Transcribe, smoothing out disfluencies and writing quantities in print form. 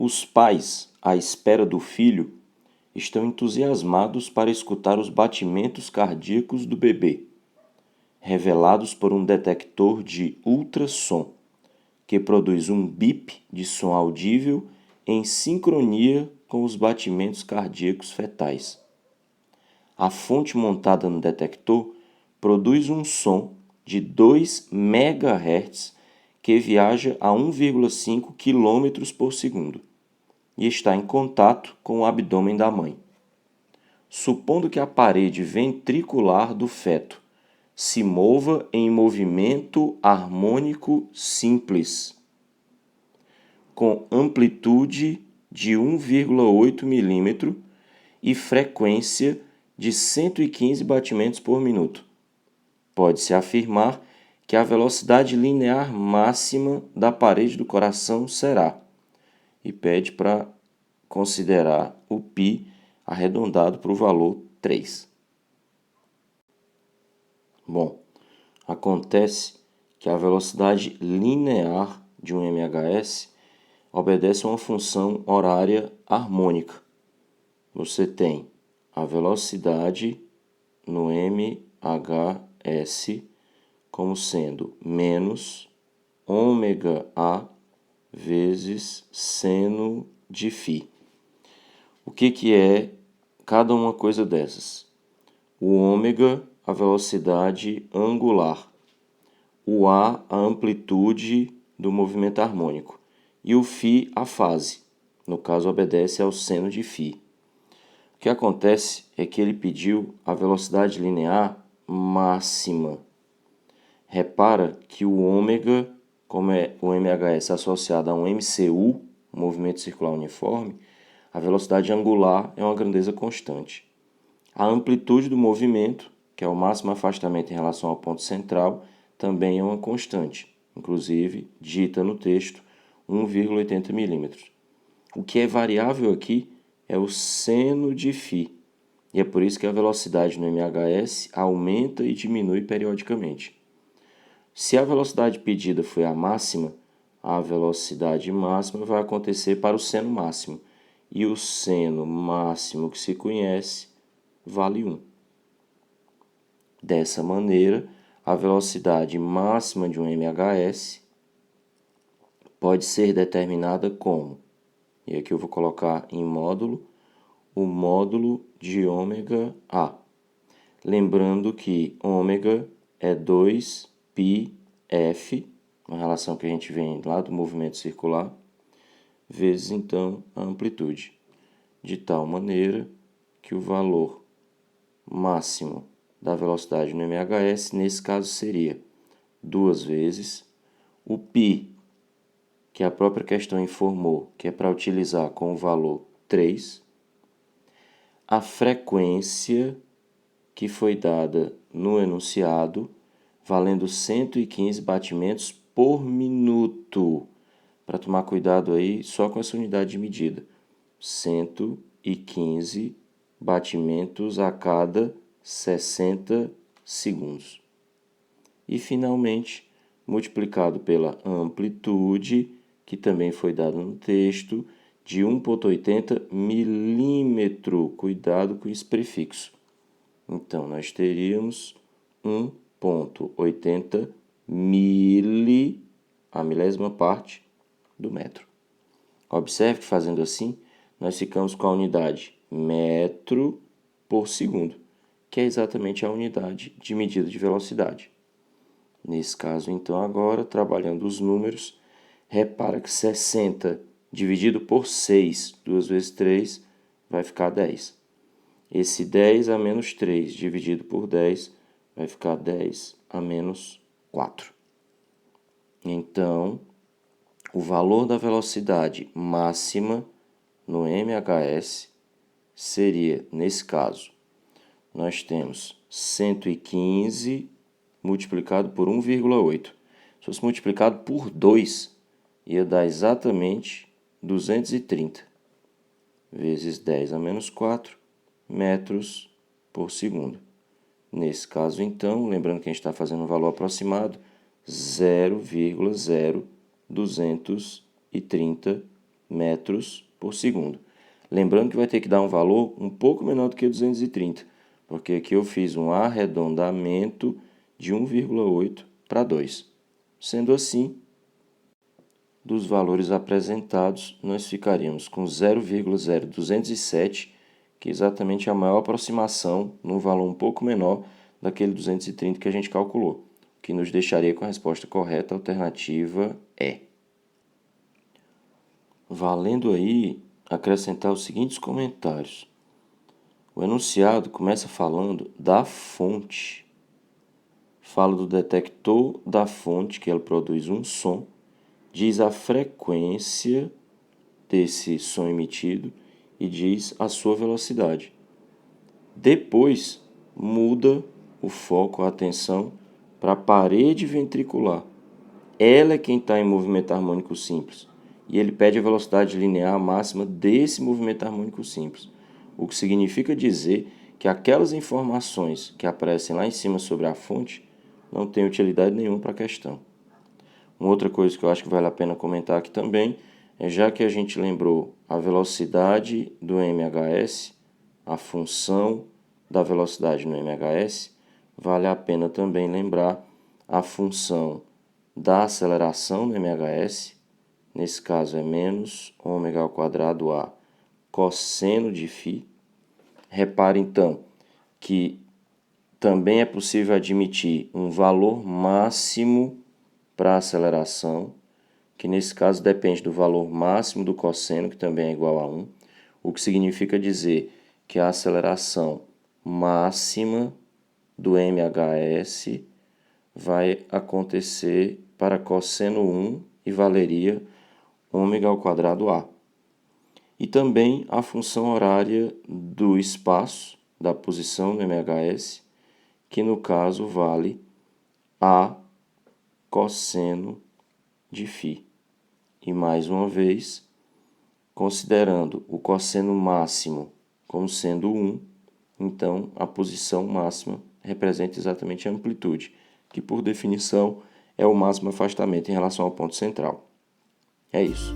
Os pais, à espera do filho, estão entusiasmados para escutar os batimentos cardíacos do bebê, revelados por um detector de ultrassom, que produz um bip de som audível em sincronia com os batimentos cardíacos fetais. A fonte montada no detector produz um som de 2 MHz que viaja a 1,5 km por segundo e está em contato com o abdômen da mãe. Supondo que a parede ventricular do feto se mova em movimento harmônico simples, com amplitude de 1,8 milímetro e frequência de 115 batimentos por minuto. Pode-se afirmar que a velocidade linear máxima da parede do coração será, e pede para considerar o π arredondado para o valor 3. Bom, acontece que a velocidade linear de um MHz obedece a uma função horária harmônica. Você tem a velocidade no MHz como sendo menos ômega vezes seno de φ. O que é cada uma coisa dessas? O ômega, a velocidade angular. O A, a amplitude do movimento harmônico. E o φ, a fase. No caso, obedece ao seno de φ. O que acontece é que ele pediu a velocidade linear máxima. Repara que o ômega, como é o MHS associado a um MCU, um movimento circular uniforme, a velocidade angular é uma grandeza constante. A amplitude do movimento, que é o máximo afastamento em relação ao ponto central, também é uma constante, inclusive dita no texto 1,80 milímetros. O que é variável aqui é o seno de φ, e é por isso que a velocidade no MHS aumenta e diminui periodicamente. Se a velocidade pedida foi a máxima, a velocidade máxima vai acontecer para o seno máximo, e o seno máximo que se conhece vale 1. Dessa maneira, a velocidade máxima de um MHS pode ser determinada como, e aqui eu vou colocar em módulo, o módulo de ômega A. Lembrando que ômega é 2πf, uma relação que a gente vem lá do movimento circular, vezes então a amplitude, de tal maneira que o valor máximo da velocidade no MHS, nesse caso, seria 2 vezes o π, que a própria questão informou que é para utilizar com o valor 3, a frequência que foi dada no enunciado, valendo 115 batimentos por minuto. Para tomar cuidado aí só com essa unidade de medida. 115 batimentos a cada 60 segundos. E, finalmente, multiplicado pela amplitude, que também foi dada no texto, de 1,80 milímetro. Cuidado com esse prefixo. Então, nós teríamos 1,80 mili, a milésima parte do metro. Observe que, fazendo assim, nós ficamos com a unidade metro por segundo, que é exatamente a unidade de medida de velocidade. Nesse caso, então, agora, trabalhando os números, repara que 60 dividido por 6, 2 vezes 3, vai ficar 10. Esse 10 a menos 3 dividido por 10 vai ficar 10 a menos 4. Então, o valor da velocidade máxima no MHS seria, nesse caso, nós temos 115 multiplicado por 1,8. Se fosse multiplicado por 2, ia dar exatamente 230 vezes 10 a menos 4 metros por segundo. Nesse caso, então, lembrando que a gente está fazendo um valor aproximado, 0,0230 metros por segundo. Lembrando que vai ter que dar um valor um pouco menor do que 230, porque aqui eu fiz um arredondamento de 1,8 para 2. Sendo assim, dos valores apresentados, nós ficaríamos com 0,0207, que é exatamente a maior aproximação, num valor um pouco menor daquele 230 que a gente calculou, o que nos deixaria com a resposta correta, a alternativa E. Valendo aí acrescentar os seguintes comentários. O enunciado começa falando da fonte. Fala do detector da fonte, que ela produz um som, diz a frequência desse som emitido e diz a sua velocidade. Depois, muda o foco, a atenção, para a parede ventricular. Ela é quem está em movimento harmônico simples. E ele pede a velocidade linear máxima desse movimento harmônico simples. O que significa dizer que aquelas informações que aparecem lá em cima sobre a fonte não têm utilidade nenhuma para a questão. Uma outra coisa que eu acho que vale a pena comentar aqui também é, já que a gente lembrou a velocidade do MHS, a função da velocidade no MHS, vale a pena também lembrar a função da aceleração no MHS, nesse caso é menos ômega ao quadrado a cosseno de φ. Repare então que também é possível admitir um valor máximo para a aceleração, que nesse caso depende do valor máximo do cosseno, que também é igual a 1, o que significa dizer que a aceleração máxima do MHS vai acontecer para cosseno 1 e valeria ômega ao quadrado a. E também a função horária do espaço, da posição no MHS, que no caso vale a cosseno de φ. E mais uma vez, considerando o cosseno máximo como sendo 1, então a posição máxima representa exatamente a amplitude, que por definição é o máximo afastamento em relação ao ponto central. É isso.